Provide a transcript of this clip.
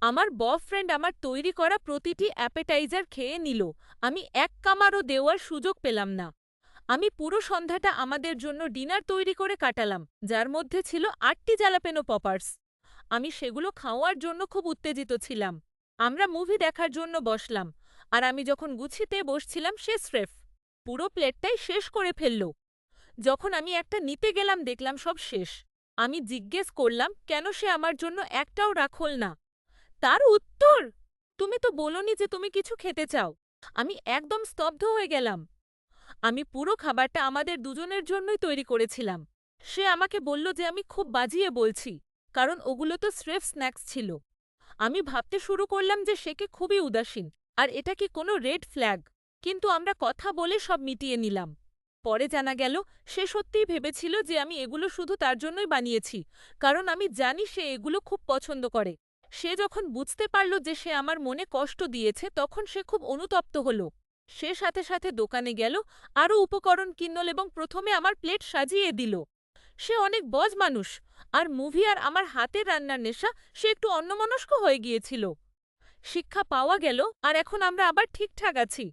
আমার বয়ফ্রেন্ড আমার তৈরি করা প্রতিটি অ্যাপেটাইজার খেয়ে নিল। আমি এক কামারও দেওয়ার সুযোগ পেলাম না। আমি পুরো সন্ধ্যাটা আমাদের জন্য ডিনার তৈরি করে কাটালাম, যার মধ্যে ছিল ৮টি জালাপেনো পপার্স। আমি সেগুলো খাওয়ার জন্য খুব উত্তেজিত ছিলাম। আমরা মুভি দেখার জন্য বসলাম, আর আমি যখন গুছিতে বসছিলাম সে স্রেফ পুরো প্লেটটাই শেষ করে ফেলল। যখন আমি একটা নিতে গেলাম দেখলাম সব শেষ। আমি জিজ্ঞেস করলাম কেন সে আমার জন্য একটাও রাখল না। তার উত্তর, তুমি তো বলোনি যে তুমি কিছু খেতে চাও। আমি একদম স্তব্ধ হয়ে গেলাম। আমি পুরো খাবারটা আমাদের দুজনের জন্যই তৈরি করেছিলাম। সে আমাকে বলল যে আমি খুব বাজিয়ে বলছি, কারণ ওগুলো তো স্রেফ স্ন্যাক্স ছিল। আমি ভাবতে শুরু করলাম যে সে কি খুবই উদাসীন, আর এটা কি কোনো রেড ফ্ল্যাগ। কিন্তু আমরা কথা বলে সব মিটিয়ে নিলাম। পরে জানা গেল সে সত্যিই ভেবেছিল যে আমি এগুলো শুধু তার জন্যই বানিয়েছি, কারণ আমি জানি সে এগুলো খুব পছন্দ করে। সে যখন বুঝতে পারল যে সে আমার মনে কষ্ট দিয়েছে তখন সে খুব অনুতপ্ত হলো। সে সাথে সাথে দোকানে গেল, আরও উপকরণ কিনল এবং প্রথমে আমার প্লেট সাজিয়ে দিল। সে অনেক বজ মানুষ, আর মুভি আর আমার হাতের রান্নার নেশা, সে একটু অন্যমনস্ক হয়ে গিয়েছিল। শিক্ষা পাওয়া গেল, আর এখন আমরা আবার ঠিকঠাক আছি।